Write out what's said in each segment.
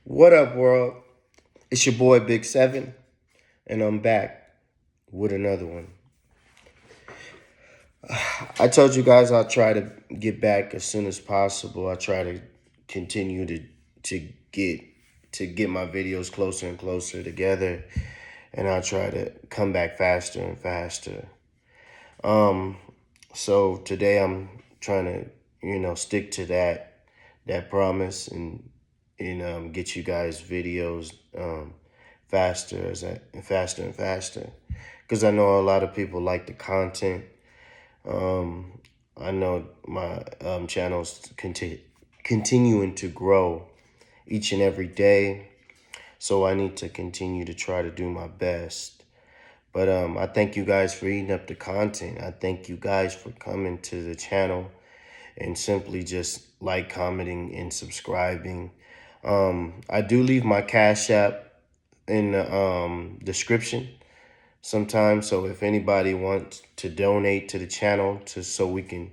What up, world? It's your boy Big Seven, and I'm back with another one. I told you guys I'll try to get back as soon as possible. I try to continue to get get my videos closer and closer together, and I'll try to come back faster and faster. Um, so today I'm trying to stick to that promise and get you guys videos faster faster and faster because I know a lot of people like the content. I know my channel's continuing to grow each and every day, so I need to continue to try to do my best. But I thank you guys for eating up the content. I thank you guys for coming to the channel and simply just like, commenting, and subscribing. I do leave my Cash App in the description sometimes. So if anybody wants to donate to the channel so we can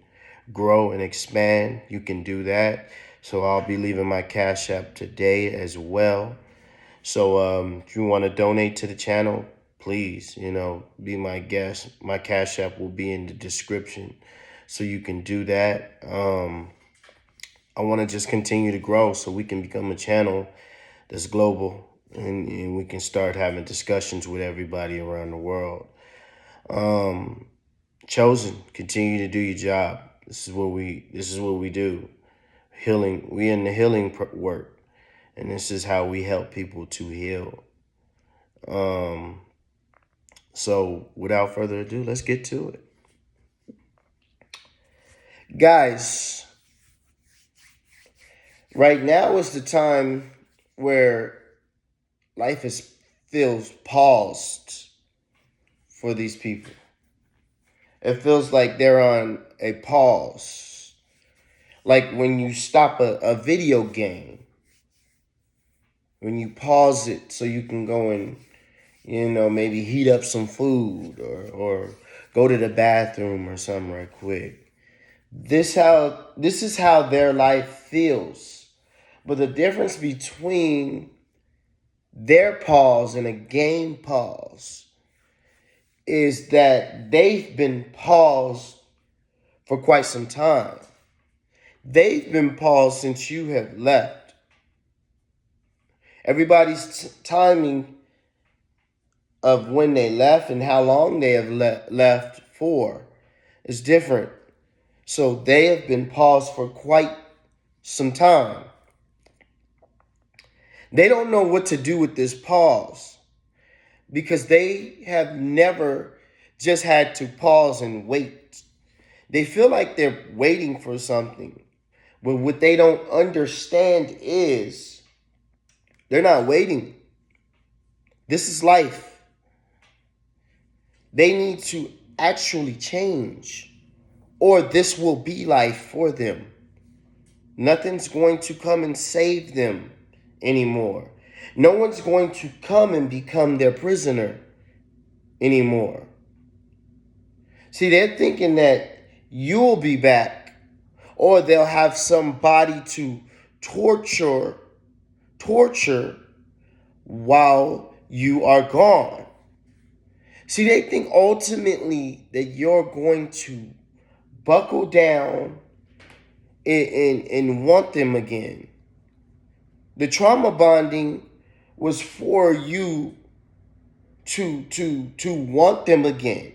grow and expand, you can do that. So I'll be leaving my Cash App today as well. So if you want to donate to the channel, please, be my guest. My Cash App will be in the description, so you can do that. I want to just continue to grow so we can become a channel that's global, and we can start having discussions with everybody around the world. Chosen, continue to do your job. This is what we do. Healing. We in the healing work, and this is how we help people to heal. So without further ado, let's get to it. Guys, right now is the time where life feels paused for these people. It feels like they're on a pause. Like when you stop a video game, when you pause it so you can go and, maybe heat up some food or go to the bathroom or something right quick. This is how their life feels. But the difference between their pause and a game pause is that they've been paused for quite some time. They've been paused since you have left. Everybody's timing of when they left and how long they have left for is different. So they have been paused for quite some time. They don't know what to do with this pause because they have never just had to pause and wait. They feel like they're waiting for something. But what they don't understand is they're not waiting. This is life. They need to actually change, or this will be life for them. Nothing's going to come and save them anymore. No one's going to come and become their prisoner anymore. See, they're thinking that you'll be back, or they'll have somebody to torture while you are gone. See, they think ultimately that you're going to buckle down and want them again. The trauma bonding was for you to want them again.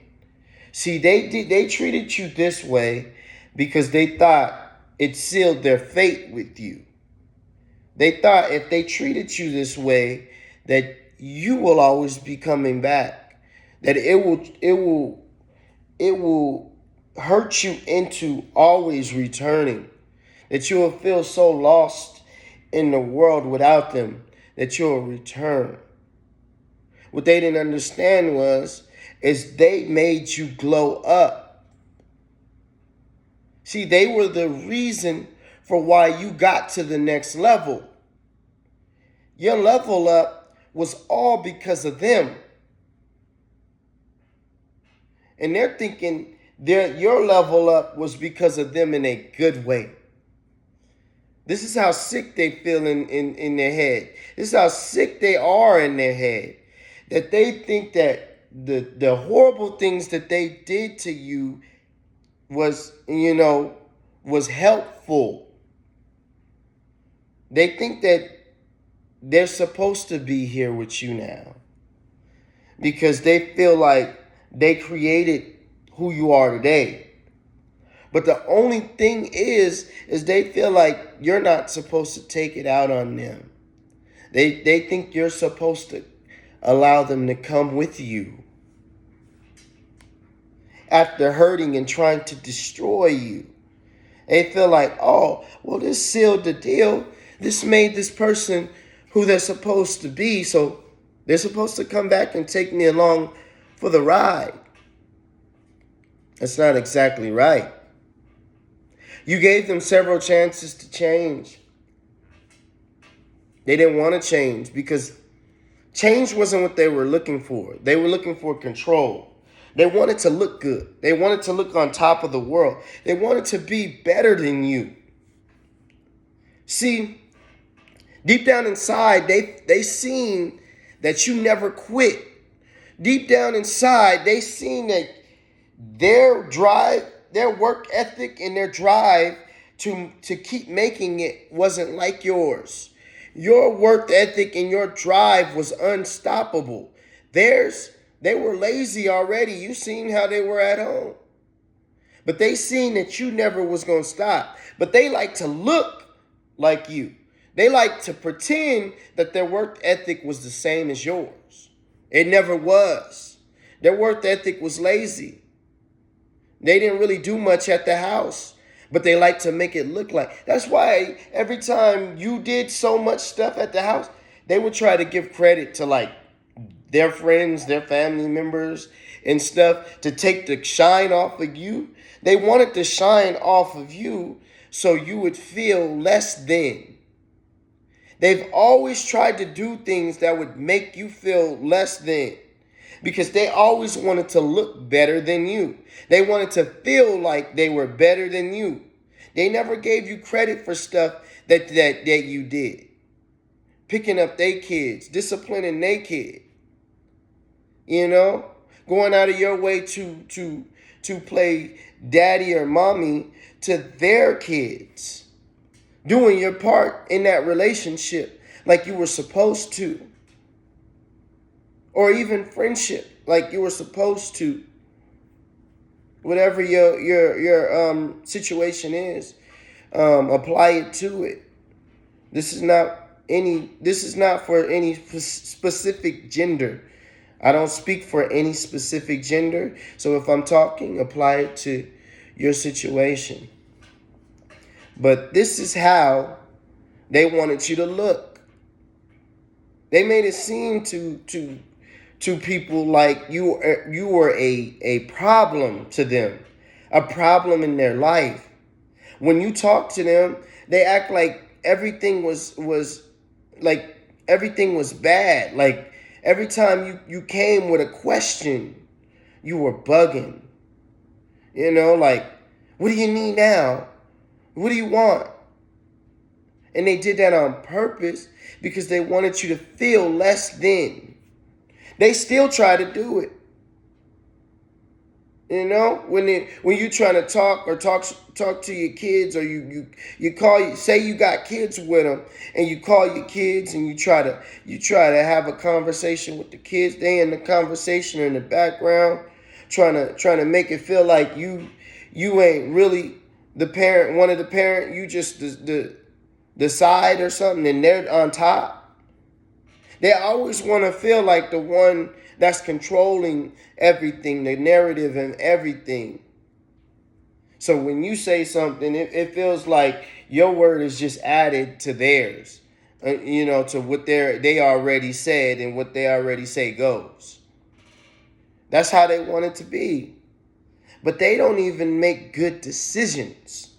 See, they treated you this way because they thought it sealed their fate with you. They thought if they treated you this way, that you will always be coming back, that it will hurt you into always returning, that you will feel so lost in the world without them that you'll return. What they didn't understand is they made you glow up. See, they were the reason for why you got to the next level. Your level up was all because of them. And they're thinking your level up was because of them in a good way. This is how sick they feel in their head. This is how sick they are in their head. That they think that the horrible things that they did to you was, was helpful. They think that they're supposed to be here with you now because they feel like they created who you are today. But the only thing is they feel like you're not supposed to take it out on them. They think you're supposed to allow them to come with you after hurting and trying to destroy you. They feel like, oh, well, this sealed the deal. This made this person who they're supposed to be, so they're supposed to come back and take me along for the ride. That's not exactly right. You gave them several chances to change. They didn't want to change because change wasn't what they were looking for. They were looking for control. They wanted to look good. They wanted to look on top of the world. They wanted to be better than you. See, deep down inside, they seen that you never quit. Deep down inside, they seen that their drive, their work ethic, and their drive to keep making it wasn't like yours. Your work ethic and your drive was unstoppable. They were lazy already. You seen how they were at home. But they seen that you never was going to stop. But they like to look like you. They like to pretend that their work ethic was the same as yours. It never was. Their work ethic was lazy. They didn't really do much at the house, but they like to make it look like. That's why every time you did so much stuff at the house, they would try to give credit to like their friends, their family members and stuff to take the shine off of you. They wanted to shine off of you so you would feel less than. They've always tried to do things that would make you feel less than because they always wanted to look better than you. They wanted to feel like they were better than you. They never gave you credit for stuff that you did. Picking up their kids, disciplining their kid. Going out of your way to play daddy or mommy to their kids. Doing your part in that relationship like you were supposed to. Or even friendship like you were supposed to. Whatever your situation is, apply it to it. This is not for any specific gender. I don't speak for any specific gender. So if I'm talking, apply it to your situation. But this is how they wanted you to look. They made it seem to people like you were a problem to them, a problem in their life. When you talk to them, they act like everything was bad. Like every time you came with a question, you were bugging. Like, what do you need now? What do you want? And they did that on purpose because they wanted you to feel less than. They still try to do it. When you trying to talk to your kids, or you say you got kids with them, and you call your kids and you try to have a conversation with the kids. They in the conversation in the background, trying to make it feel like you ain't really the parent, one of the parent. You just the side or something, and they're on top. They always want to feel like the one that's controlling everything, the narrative and everything. So when you say something, it feels like your word is just added to theirs, to what they already said, and what they already say goes. That's how they want it to be. But they don't even make good decisions.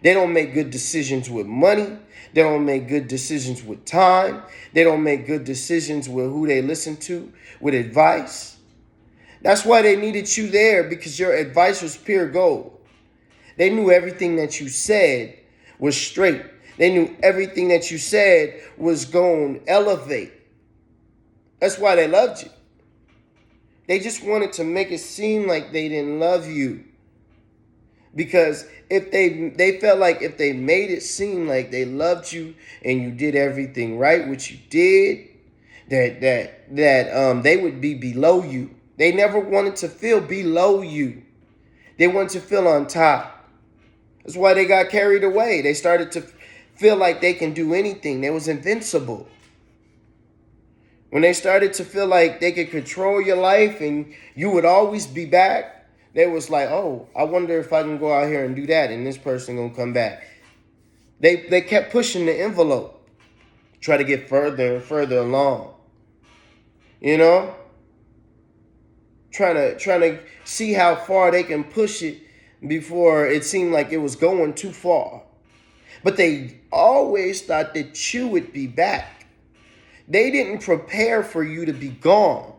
They don't make good decisions with money. They don't make good decisions with time. They don't make good decisions with who they listen to, with advice. That's why they needed you there, because your advice was pure gold. They knew everything that you said was straight. They knew everything that you said was going to elevate. That's why they loved you. They just wanted to make it seem like they didn't love you. Because if they felt like if they made it seem like they loved you and you did everything right, which you did, that they would be below you. They never wanted to feel below you. They wanted to feel on top. That's why they got carried away. They started to feel like they can do anything. They was invincible. When they started to feel like they could control your life and you would always be back, they was like, oh, I wonder if I can go out here and do that and this person gonna come back. They kept pushing the envelope, try to get further and further along. You know? Trying to see how far they can push it before it seemed like it was going too far. But they always thought that you would be back. They didn't prepare for you to be gone.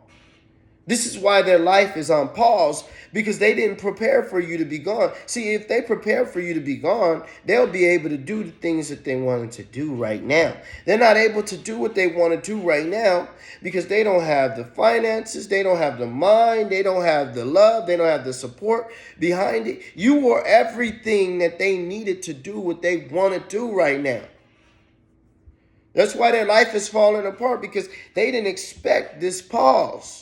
This is why their life is on pause, because they didn't prepare for you to be gone. See, if they prepare for you to be gone, they'll be able to do the things that they wanted to do right now. They're not able to do what they want to do right now because they don't have the finances, they don't have the mind, they don't have the love, they don't have the support behind it. You were everything that they needed to do what they want to do right now. That's why their life is falling apart, because they didn't expect this pause.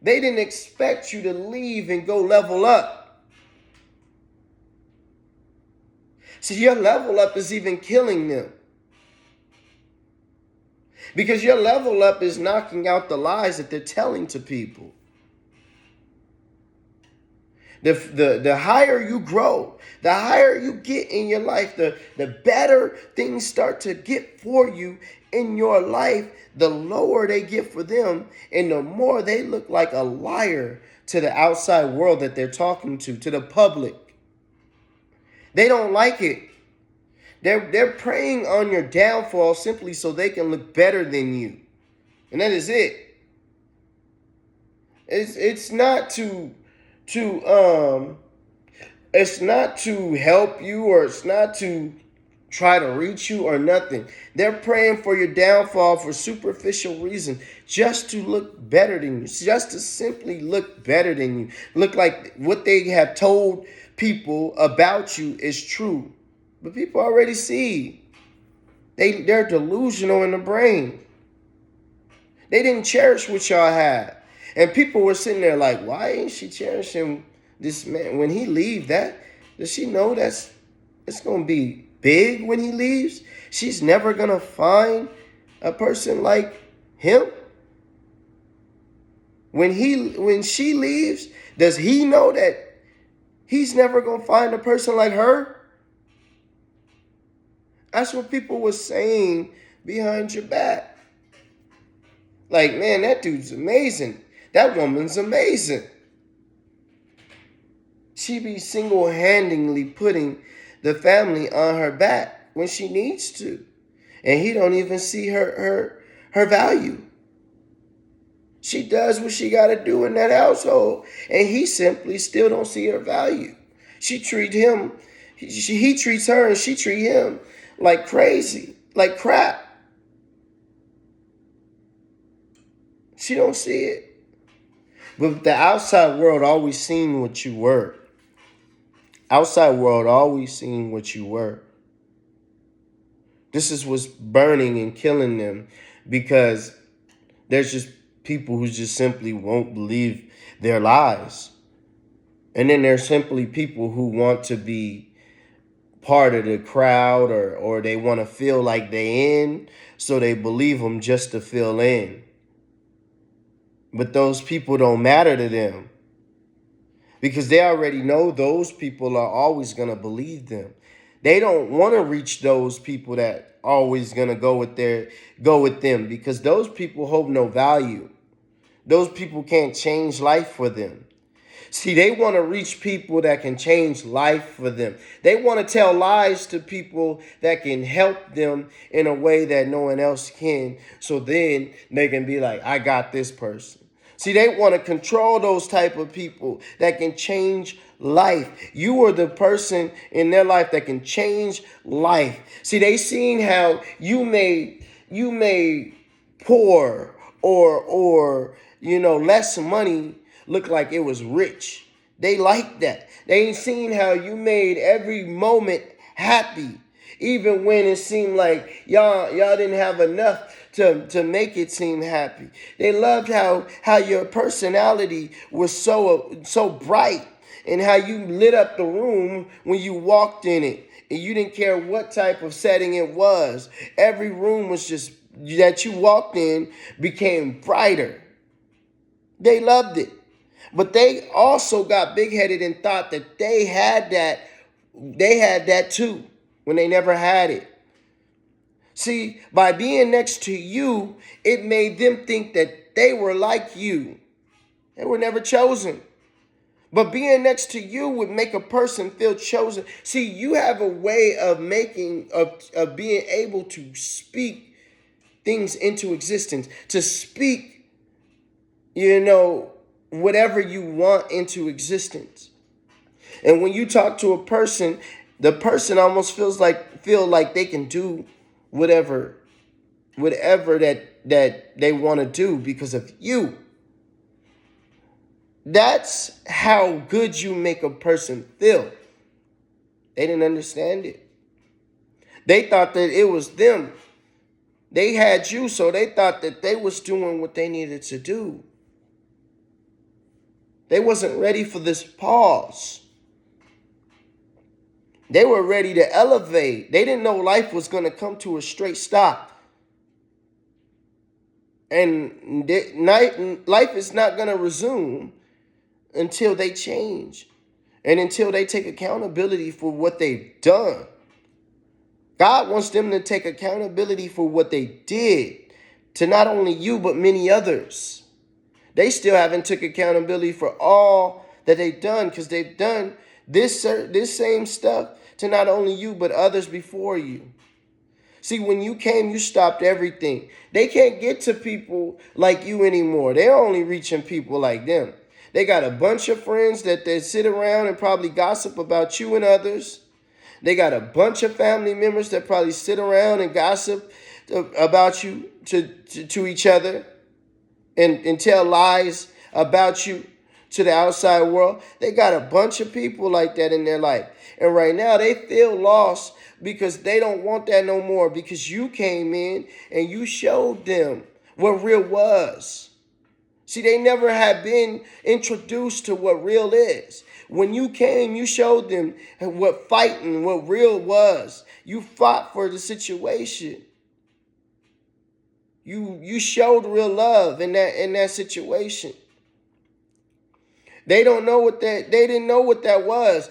They didn't expect you to leave and go level up. See, your level up is even killing them. Because your level up is knocking out the lies that they're telling to people. The higher you grow, the higher you get in your life, the better things start to get for you in your life, the lower they get for them, and the more they look like a liar to the outside world that they're talking to the public. They don't like it. They're preying on your downfall simply so they can look better than you. And that is it. It's not to it's not to help you, or it's not to try to reach you or nothing. They're praying for your downfall for superficial reason, just to look better than you, just to simply look better than you, look like what they have told people about you is true. But people already see. They're delusional in the brain. They didn't cherish what y'all had. And people were sitting there like, why ain't she cherishing this man? When he leaves, does she know it's going to be big when he leaves? She's never going to find a person like him. When she leaves, does he know that he's never going to find a person like her? That's what people were saying behind your back. Like, man, that dude's amazing. That woman's amazing. She be single-handedly putting the family on her back when she needs to. And he don't even see her value. She does what she got to do in that household. And he simply still don't see her value. She treats him, he treats her and she treats him like crazy, like crap. She don't see it. But the outside world always seen what you were. Outside world always seen what you were. This is what's burning and killing them, because there's just people who just simply won't believe their lies. And then there's simply people who want to be part of the crowd, or they want to feel like they in, so they believe them just to fill in. But those people don't matter to them, because they already know those people are always going to believe them. They don't want to reach those people that always going to go with them, because those people hold no value. Those people can't change life for them. See, they want to reach people that can change life for them. They want to tell lies to people that can help them in a way that no one else can. So then they can be like, I got this person. See, they want to control those type of people that can change life. You are the person in their life that can change life. See, they seen how you made poor or less money look like it was rich. They like that. They ain't seen how you made every moment happy, even when it seemed like y'all didn't have enough to make it seem happy. They loved how your personality was so bright, and how you lit up the room when you walked in it. And you didn't care what type of setting it was. Every room was just that you walked in became brighter. They loved it. But they also got big-headed and thought that they had that too when they never had it. See, by being next to you, it made them think that they were like you. They were never chosen. But being next to you would make a person feel chosen. See, you have a way of being able to speak things into existence, to speak, whatever you want into existence. And when you talk to a person, the person almost feel like they can do whatever that they want to do because of you. That's how good you make a person feel. They didn't understand it. They thought that it was them. They had you, so they thought that they was doing what they needed to do. They wasn't ready for this pause. They were ready to elevate. They didn't know life was going to come to a straight stop. And life is not going to resume until they change and until they take accountability for what they've done. God wants them to take accountability for what they did to not only you, but many others. They still haven't took accountability for all that they've done, because they've done this same stuff to not only you, but others before you. See, when you came, you stopped everything. They can't get to people like you anymore. They're only reaching people like them. They got a bunch of friends that they sit around and probably gossip about you and others. They got a bunch of family members that probably sit around and gossip about you to each other and tell lies about you to the outside world. They got a bunch of people like that in their life. And right now they feel lost because they don't want that no more, because you came in and you showed them what real was. See, they never had been introduced to what real is. When you came, you showed them what real was. You fought for the situation. You showed real love in that situation. They didn't know what that was.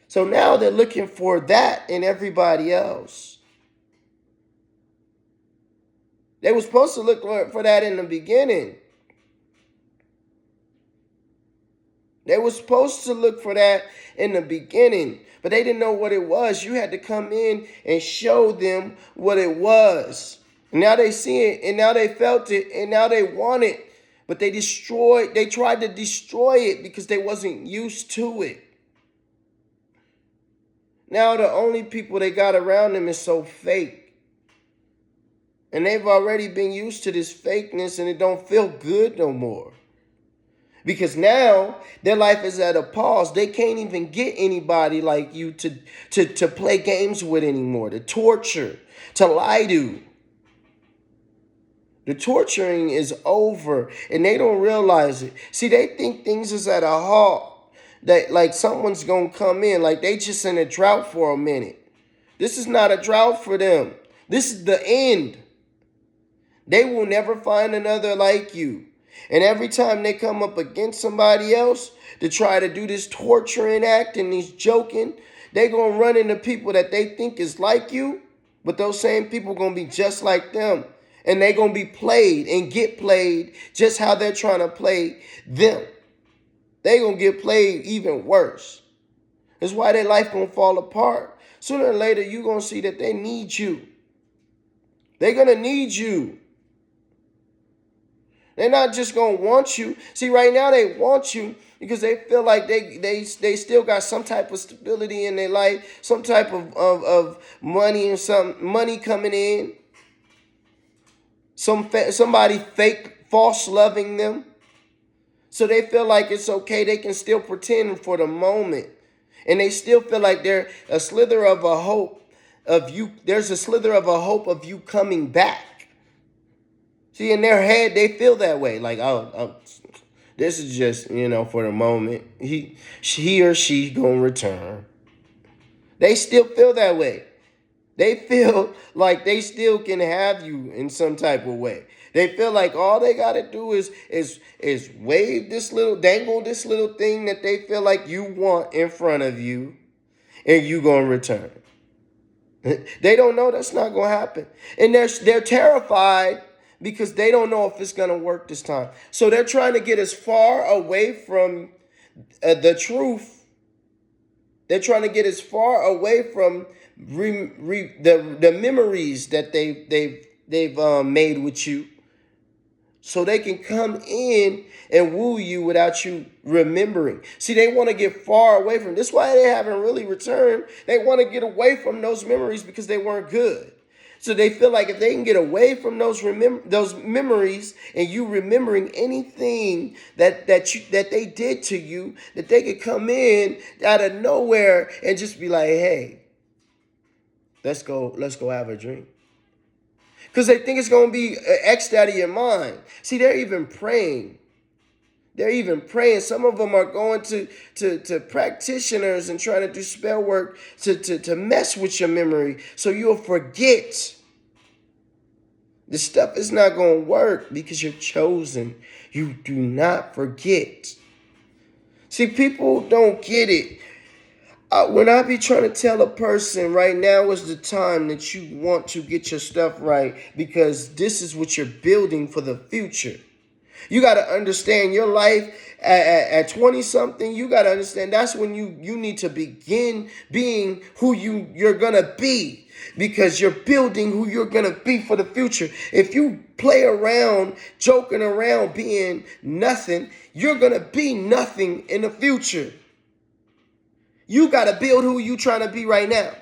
So now they're looking for that in everybody else. They were supposed to look for that in the beginning. They were supposed to look for that in the beginning, but they didn't know what it was. You had to come in and show them what it was. And now they see it, and now they felt it, and now they want it. But they tried to destroy it because they wasn't used to it. Now the only people they got around them is so fake. And they've already been used to this fakeness, and it don't feel good no more. Because now their life is at a pause. They can't even get anybody like you to play games with anymore, to torture, to lie to. The torturing is over, and they don't realize it. See, they think things is at a halt, that like someone's going to come in, like they just in a drought for a minute. This is not a drought for them. This is the end. They will never find another like you. And every time they come up against somebody else to try to do this torturing act and these joking, they're going to run into people that they think is like you, but those same people going to be just like them. And they're going to be played and get played just how they're trying to play them. They're going to get played even worse. That's why their life going to fall apart. Sooner or later, you're going to see that they need you. They're going to need you. They're not just going to want you. See, right now they want you because they feel like they still got some type of stability in their life, some type of money and some money coming in, somebody fake, false loving them. So they feel like it's okay. They can still pretend for the moment. And they still feel like they're a slither of a hope of you. There's a slither of a hope of you coming back. See, in their head, they feel that way. Like, oh, this is just, for the moment. He or she gonna return. They still feel that way. They feel like they still can have you in some type of way. They feel like all they gotta do is wave this dangle this little thing that they feel like you want in front of you, and you gonna return. They don't know that's not gonna happen, and they're terrified because they don't know if it's gonna work this time. So they're trying to get as far away from the truth. They're trying to get as far away from the memories that they've made with you, so they can come in and woo you without you remembering. See, they want to get far away from. This is why they haven't really returned. They want to get away from those memories because they weren't good. So they feel like if they can get away from those memories and you remembering anything that they did to you, that they could come in out of nowhere and just be like, hey, let's go have a drink. Because they think it's going to be X'd out of your mind. See, they're even praying. Some of them are going to practitioners and trying to do spell work to mess with your memory so you'll forget. This stuff is not going to work because you're chosen. You do not forget. See, people don't get it. When I be trying to tell a person right now is the time that you want to get your stuff right, because this is what you're building for the future. You got to understand your life at 20 something. You got to understand that's when you need to begin being who you're going to be, because you're building who you're going to be for the future. If you play around, joking around, being nothing, you're going to be nothing in the future. You got to build who you trying to be right now.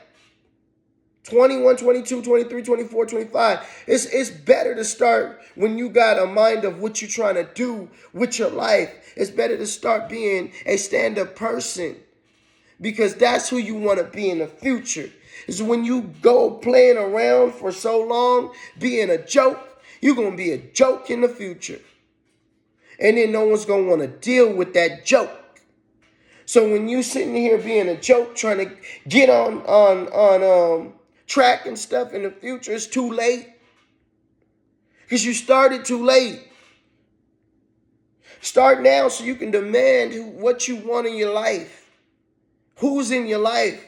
21, 22, 23, 24, 25. It's better to start when you got a mind of what you're trying to do with your life. It's better to start being a stand-up person, because that's who you want to be in the future. Is when you go playing around for so long, being a joke, you're going to be a joke in the future. And then no one's going to want to deal with that joke. So when you sitting here being a joke, trying to get on track and stuff in the future, it's too late. Because you started too late. Start now so you can demand what you want in your life. Who's in your life?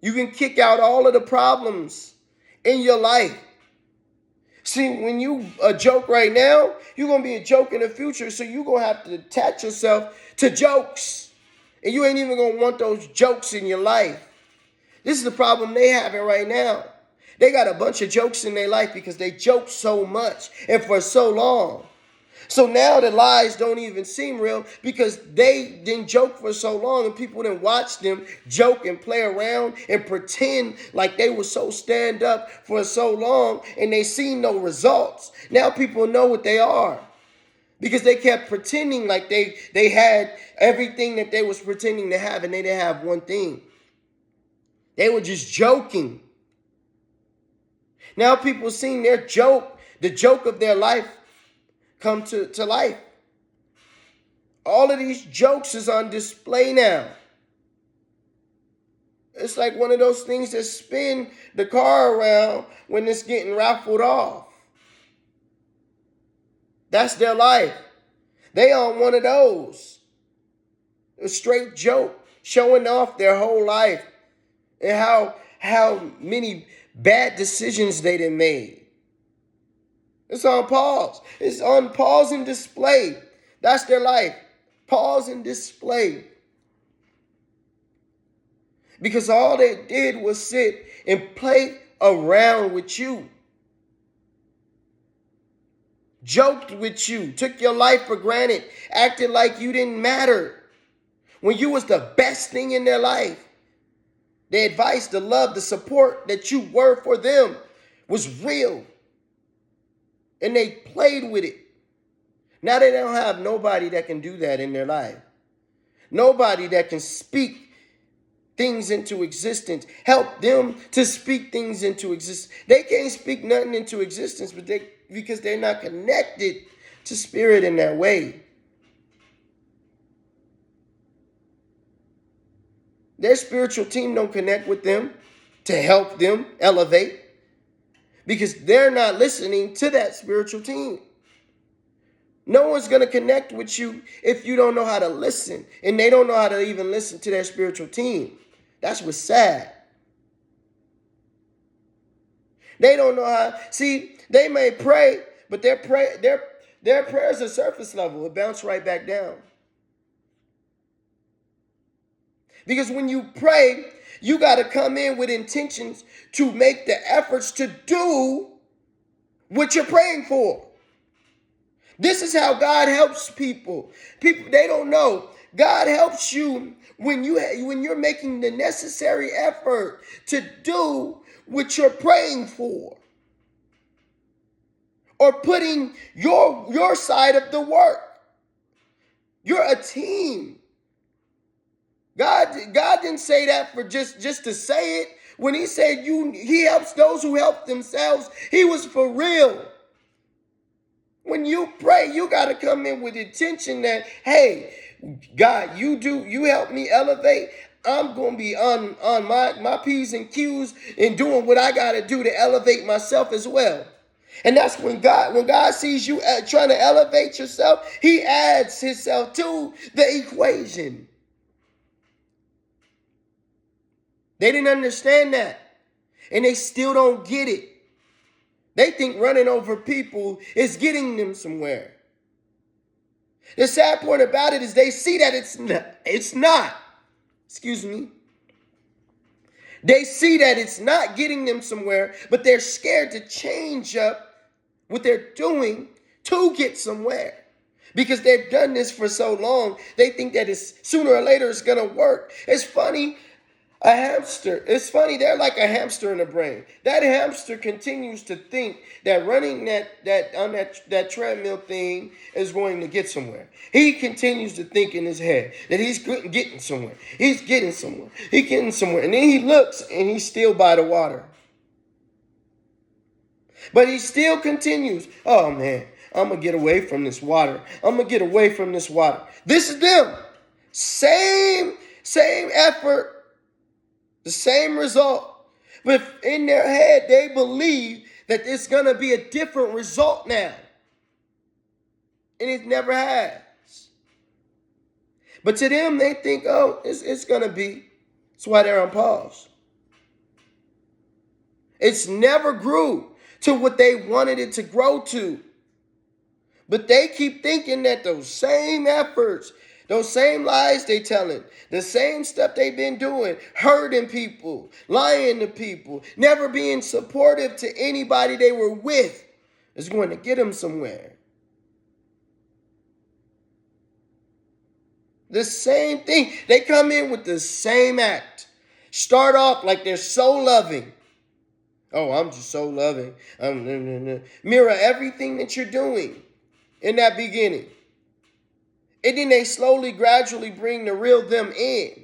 You can kick out all of the problems in your life. See, when you a joke right now, you're going to be a joke in the future. So you're going to have to attach yourself to jokes. And you ain't even going to want those jokes in your life. This is the problem they having right now. They got a bunch of jokes in their life because they joke so much and for so long. So now the lies don't even seem real because they didn't joke for so long, and people didn't watch them joke and play around and pretend like they were so stand up for so long, and they seen no results. Now people know what they are because they kept pretending like they had everything that they was pretending to have, and they didn't have one thing. They were just joking. Now people seen their joke, the joke of their life, come to life. All of these jokes is on display now. It's like one of those things that spin the car around when it's getting raffled off. That's their life. They on one of those. A straight joke, showing off their whole life and how many bad decisions they done made. It's on pause. It's on pause and display. That's their life. Pause and display. Because all they did was sit and play around with you. joked with you, took your life for granted, acted like you didn't matter when you was the best thing in their life. The advice, the love, the support that you were for them was real. And they played with it. Now they don't have nobody that can do that in their life. Nobody that can speak things into existence. Help them to speak things into existence. They can't speak nothing into existence because they're not connected to spirit in that way. Their spiritual team don't connect with them to help them elevate because they're not listening to that spiritual team. No one's going to connect with you if you don't know how to listen, and they don't know how to even listen to their spiritual team. That's what's sad. They don't know how. See, they may pray, but their prayers are surface level. It bounces right back down. Because when you pray, you got to come in with intentions to make the efforts to do what you're praying for. This is how God helps people. People, they don't know. God helps you when you're making the necessary effort to do what you're praying for, or putting your side of the work. You're a team. God didn't say that for just to say it. When he said he helps those who help themselves, he was for real. When you pray, you got to come in with intention that, hey, God, you help me elevate. I'm going to be on my P's and Q's and doing what I got to do to elevate myself as well. And that's when God sees you trying to elevate yourself, he adds himself to the equation. They didn't understand that, and they still don't get it. They think running over people is getting them somewhere. The sad part about it is they see that it's not. Excuse me. They see that it's not getting them somewhere, but they're scared to change up what they're doing to get somewhere. Because they've done this for so long, they think that sooner or later it's going to work. It's funny. A hamster, it's funny, they're like a hamster in the brain. That hamster continues to think that running that treadmill thing is going to get somewhere. He continues to think in his head that he's getting somewhere. He's getting somewhere. He's getting somewhere. And then he looks and he's still by the water. But he still continues. Oh man, I'm going to get away from this water. I'm going to get away from this water. This is them. Same effort. The same result. But in their head, they believe that it's going to be a different result now. And it never has. But to them, they think, oh, it's going to be. That's why they're on pause. It's never grew to what they wanted it to grow to. But they keep thinking that those same efforts, those same lies they telling, the same stuff they've been doing, hurting people, lying to people, never being supportive to anybody they were with, is going to get them somewhere. The same thing. They come in with the same act. Start off like they're so loving. Oh, I'm just so loving. Mirror everything that you're doing in that beginning. And then they slowly, gradually bring the real them in.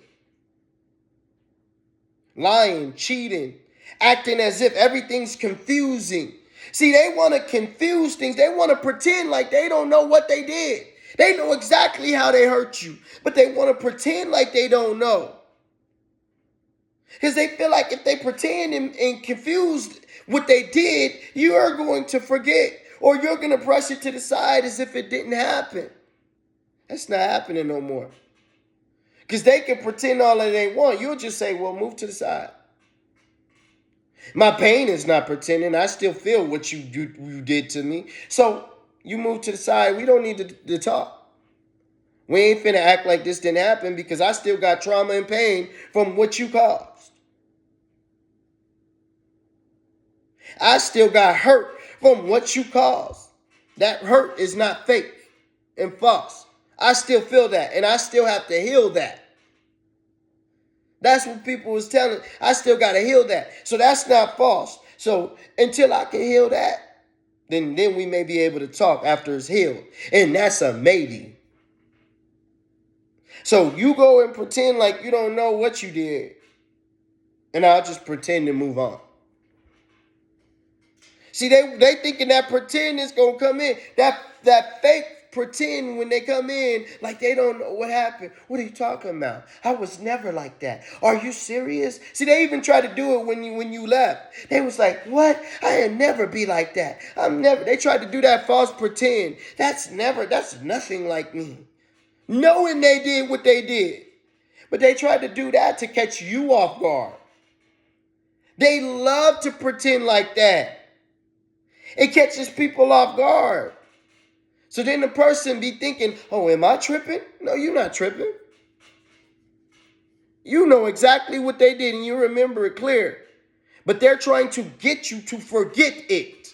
Lying, cheating, acting as if everything's confusing. See, they want to confuse things. They want to pretend like they don't know what they did. They know exactly how they hurt you, but they want to pretend like they don't know. Because they feel like if they pretend and confuse what they did, you are going to forget, or you're going to brush it to the side as if it didn't happen. That's not happening no more. Because they can pretend all that they want. You'll just say, well, move to the side. My pain is not pretending. I still feel what you did to me. So you move to the side. We don't need to talk. We ain't finna act like this didn't happen because I still got trauma and pain from what you caused. I still got hurt from what you caused. That hurt is not fake and false. I still feel that, and I still have to heal that. That's what people was telling. I still got to heal that. So that's not false. So until I can heal that, then we may be able to talk after it's healed. And that's a maybe. So you go and pretend like you don't know what you did, and I'll just pretend to move on. See, they thinking that pretend is gonna come in. That fake pretend when they come in, like they don't know what happened. What are you talking about? I was never like that. Are you serious? See, they even tried to do it when you left. They was like, what? I'll never be like that. I'm never. They tried to do that false pretend. That's nothing like me. Knowing they did what they did. But they tried to do that to catch you off guard. They love to pretend like that. It catches people off guard. So then the person be thinking, oh, am I tripping? No, you're not tripping. You know exactly what they did and you remember it clear. But they're trying to get you to forget it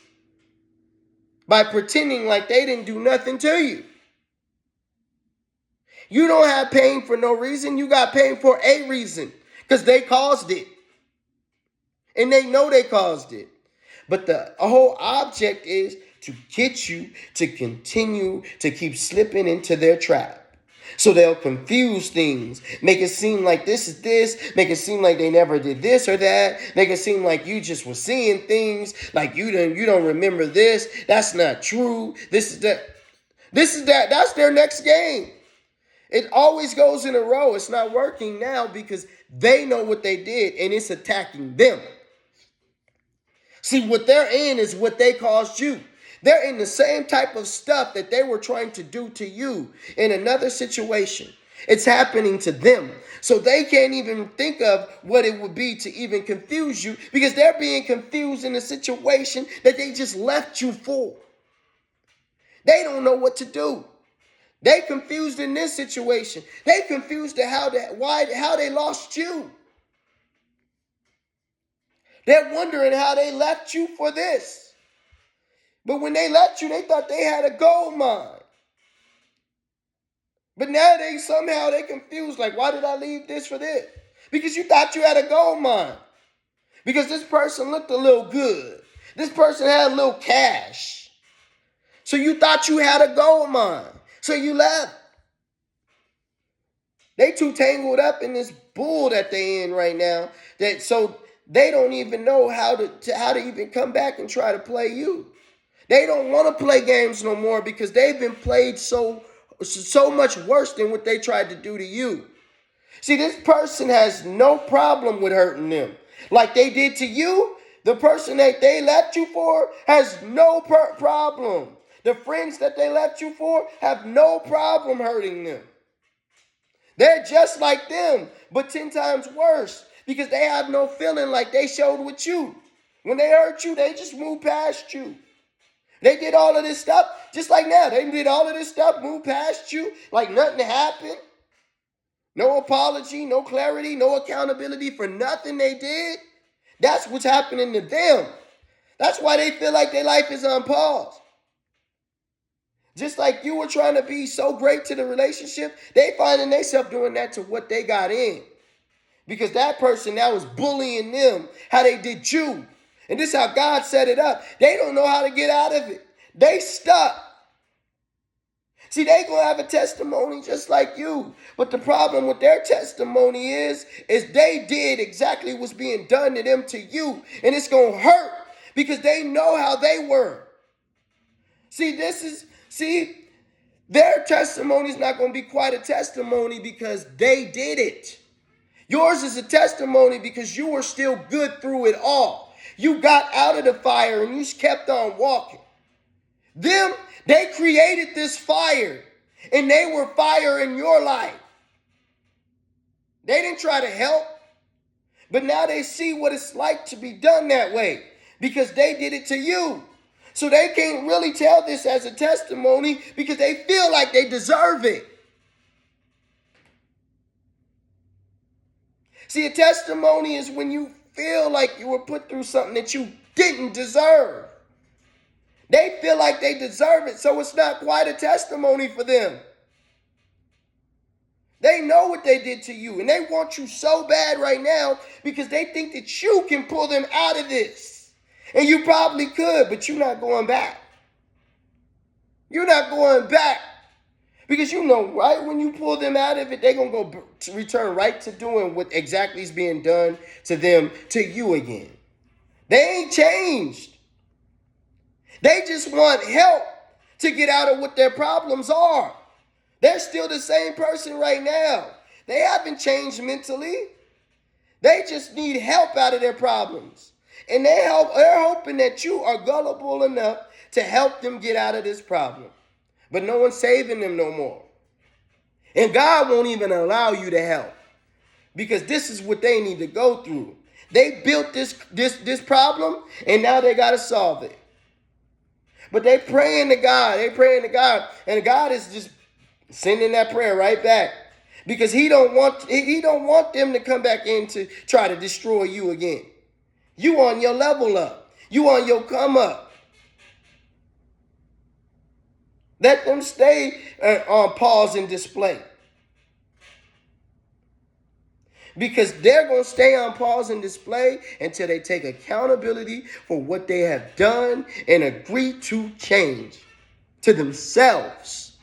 by pretending like they didn't do nothing to you. You don't have pain for no reason. You got pain for a reason because they caused it. And they know they caused it. But the whole object is to get you to continue to keep slipping into their trap. So they'll confuse things, make it seem like this is this, make it seem like they never did this or that, make it seem like you just were seeing things, like you don't remember this, that's not true, this is that, that's their next game. It always goes in a row. It's not working now because they know what they did and it's attacking them. See, what they're in is what they caused you. They're in the same type of stuff that they were trying to do to you in another situation. It's happening to them. So they can't even think of what it would be to even confuse you because they're being confused in a situation that they just left you for. They don't know what to do. They confused in this situation. They confused how they lost you. They're wondering how they left you for this. But when they left you, they thought they had a gold mine. But now they confused, like, why did I leave this for this? Because you thought you had a gold mine. Because this person looked a little good. This person had a little cash. So you thought you had a gold mine. So you left. They too tangled up in this bull that they in right now. So they don't even know how to even come back and try to play you. They don't want to play games no more because they've been played so much worse than what they tried to do to you. See, this person has no problem with hurting them. Like they did to you, the person that they left you for has no problem. The friends that they left you for have no problem hurting them. They're just like them, but 10 times worse because they have no feeling like they showed with you. When they hurt you, they just moved past you. They did all of this stuff, just like now. They did all of this stuff, moved past you like nothing happened. No apology, no clarity, no accountability for nothing they did. That's what's happening to them. That's why they feel like their life is on pause. Just like you were trying to be so great to the relationship, they finding themselves doing that to what they got in. Because that person now is bullying them how they did you. And this is how God set it up. They don't know how to get out of it. They stuck. See, they going to have a testimony just like you. But the problem with their testimony is they did exactly what's being done to them to you. And it's going to hurt because they know how they were. See, their testimony is not going to be quite a testimony because they did it. Yours is a testimony because you were still good through it all. You got out of the fire and you kept on walking. They created this fire and they were fire in your life. They didn't try to help, but now they see what it's like to be done that way because they did it to you. So they can't really tell this as a testimony because they feel like they deserve it. See, a testimony is when you feel like you were put through something that you didn't deserve. They feel like they deserve it, so it's not quite a testimony for them. They know what they did to you, and they want you so bad right now because they think that you can pull them out of this. And you probably could, but you're not going back. You're not going back. Because you know, right when you pull them out of it, they're going to go return right to doing what exactly is being done to them, to you again. They ain't changed. They just want help to get out of what their problems are. They're still the same person right now. They haven't changed mentally. They just need help out of their problems. And they're hoping that you are gullible enough to help them get out of this problem. But no one's saving them no more. And God won't even allow you to help. Because this is what they need to go through. They built this problem, and now they got to solve it. But they praying to God. And God is just sending that prayer right back. Because he don't want them to come back in to try to destroy you again. You on your level up. You on your come up. Let them stay on pause and display. Because they're going to stay on pause and display until they take accountability for what they have done and agree to change to themselves.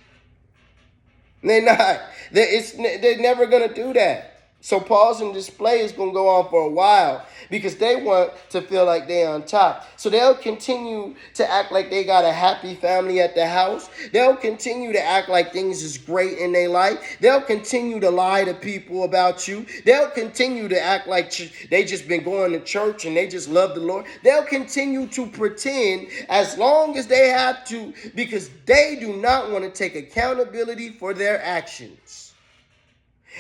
They're not. They're never going to do that. So pause and display is going to go on for a while because they want to feel like they're on top. So they'll continue to act like they got a happy family at the house. They'll continue to act like things is great in their life. They'll continue to lie to people about you. They'll continue to act like they just been going to church and they just love the Lord. They'll continue to pretend as long as they have to because they do not want to take accountability for their actions.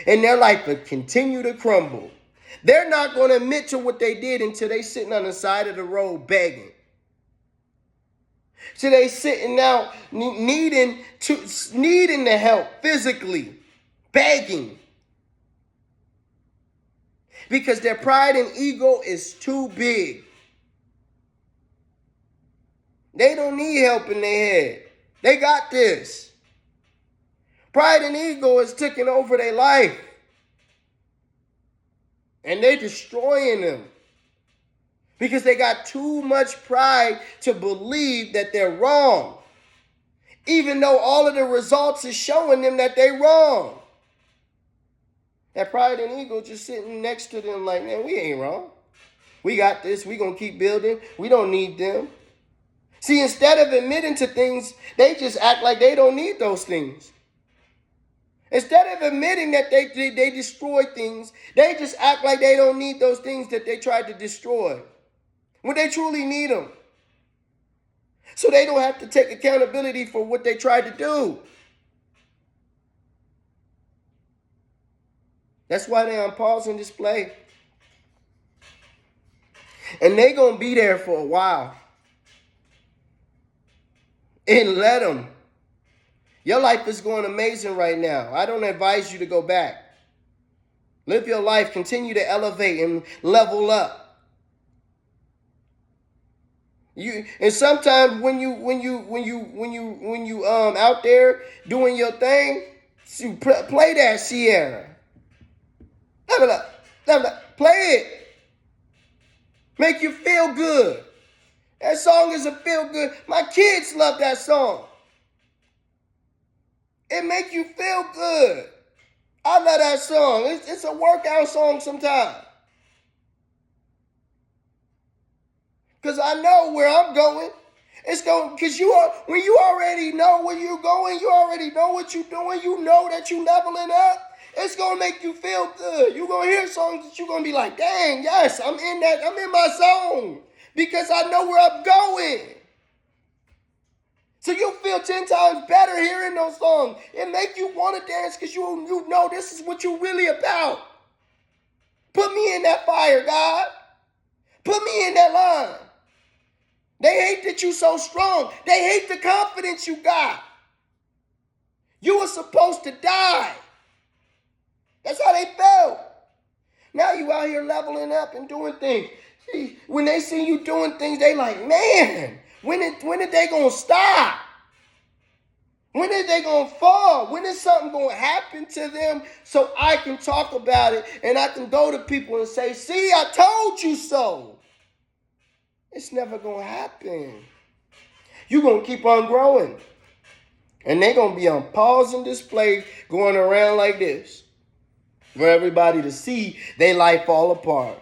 And their life will continue to crumble. They're not going to admit to what they did until they sitting on the side of the road begging. So they sitting out needing the help physically, begging. Because their pride and ego is too big. They don't need help in their head. They got this. Pride and ego is taking over their life. And they're destroying them. Because they got too much pride to believe that they're wrong. Even though all of the results is showing them that they're wrong. That pride and ego just sitting next to them like, man, we ain't wrong. We got this. We going to keep building. We don't need them. See, instead of admitting to things, they just act like they don't need those things. Instead of admitting that they destroy things, they just act like they don't need those things that they tried to destroy when they truly need them. So they don't have to take accountability for what they tried to do. That's why they're on pause and display. And they're going to be there for a while. And let them. Your life is going amazing right now. I don't advise you to go back. Live your life, continue to elevate and level up. And sometimes when you out there doing your thing, play that Sierra. Level up. Play it. Make you feel good. That song is a feel good. My kids love that song. It make you feel good. I love that song. It's a workout song sometimes. Because I know where I'm going. It's going because when you already know where you're going, you already know what you're doing, you know that you're leveling up, it's gonna make you feel good. You're gonna hear songs that you're gonna be like, dang, yes, I'm in my zone. Because I know where I'm going. So you feel 10 times better hearing those songs. It make you want to dance because you know this is what you're really about. Put me in that fire, God. Put me in that line. They hate that you so strong. They hate the confidence you got. You were supposed to die. That's how they felt. Now you out here leveling up and doing things. See, when they see you doing things, they like, man, When did they gonna stop? When are they going to fall? When is something going to happen to them so I can talk about it and I can go to people and say, see, I told you so. It's never going to happen. You're going to keep on growing. And they're going to be on pause and display going around like this for everybody to see their life fall apart.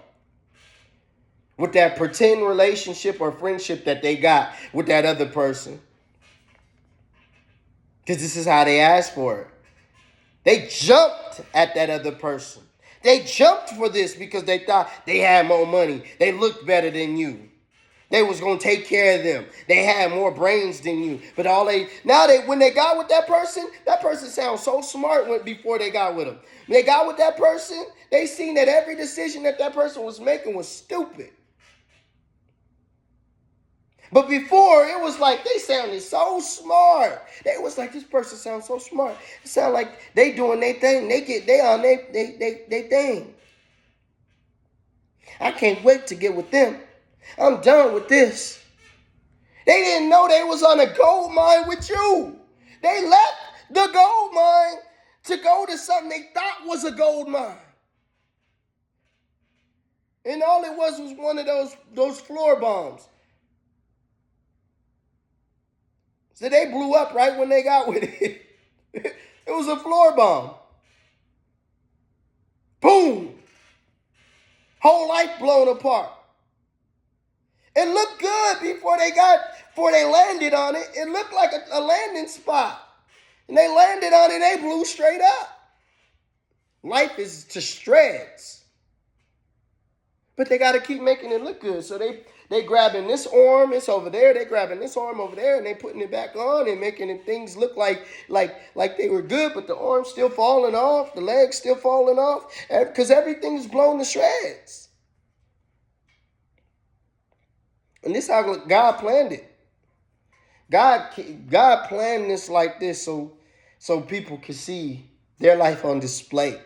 With that pretend relationship or friendship that they got with that other person. Because this is how they asked for it. They jumped at that other person. They jumped for this because they thought they had more money. They looked better than you. They was going to take care of them. They had more brains than you. But when they got with that person sounds so smart before they got with them. When they got with that person, they seen that every decision that person was making was stupid. But before, it was like they sounded so smart. They was like, this person sounds so smart. It sound like they doing their thing. They on their thing. I can't wait to get with them. I'm done with this. They didn't know they was on a gold mine with you. They left the gold mine to go to something they thought was a gold mine. And all it was one of those floor bombs. So they blew up right when they got with it. It was a floor bomb. Boom. Whole life blown apart. It looked good before they landed on it. It looked like a landing spot. And they landed on it and they blew straight up. Life is to shreds. But they got to keep making it look good. So they grabbing this arm, it's over there. They grabbing this arm over there, and they putting it back on and making things look like they were good, but the arm's still falling off, the leg's still falling off, because everything's blown to shreds. And this is how God planned it. God planned this like this so people can see their life on display.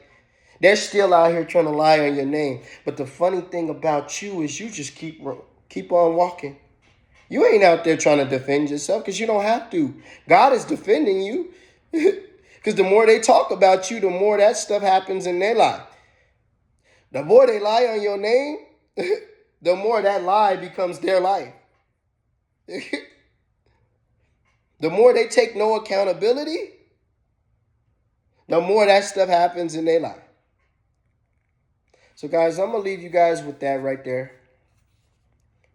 They're still out here trying to lie on your name. But the funny thing about you is you just keep on walking. You ain't out there trying to defend yourself because you don't have to. God is defending you. Because the more they talk about you, the more that stuff happens in their life. The more they lie on your name, the more that lie becomes their life. The more they take no accountability, the more that stuff happens in their life. So guys, I'm going to leave you guys with that right there.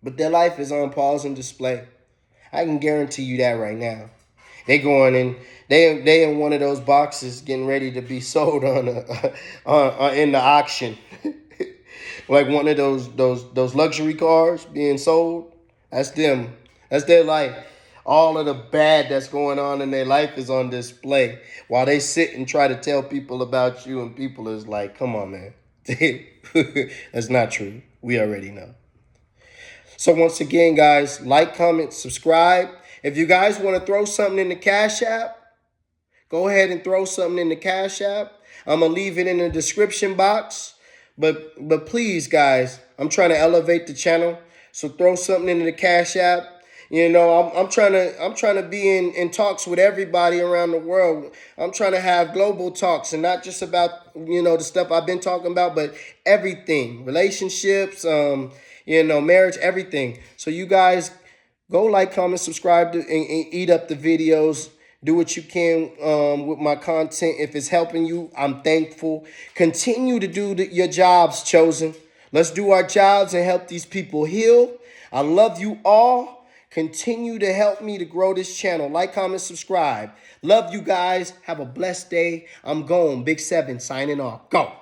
But their life is on pause and display. I can guarantee you that right now. They going in, they in one of those boxes getting ready to be sold on in the auction. Like one of those luxury cars being sold. That's them. That's their life. All of the bad that's going on in their life is on display while they sit and try to tell people about you, and people is like, come on, man. That's not true. We already know. So once again, guys, like, comment, subscribe. If you guys want to throw something in the Cash App, go ahead and throw something in the Cash App. I'm going to leave it in the description box. But please, guys, I'm trying to elevate the channel. So throw something into the Cash App. You know, I'm trying to be in talks with everybody around the world. I'm trying to have global talks, and not just about, the stuff I've been talking about, but everything, relationships, marriage, everything. So you guys go like, comment, subscribe, and eat up the videos. Do what you can with my content. If it's helping you, I'm thankful. Continue to do your jobs, Chosen. Let's do our jobs and help these people heal. I love you all. Continue to help me to grow this channel. Like, comment, subscribe. Love you guys. Have a blessed day. I'm going. Big 7 signing off. Go.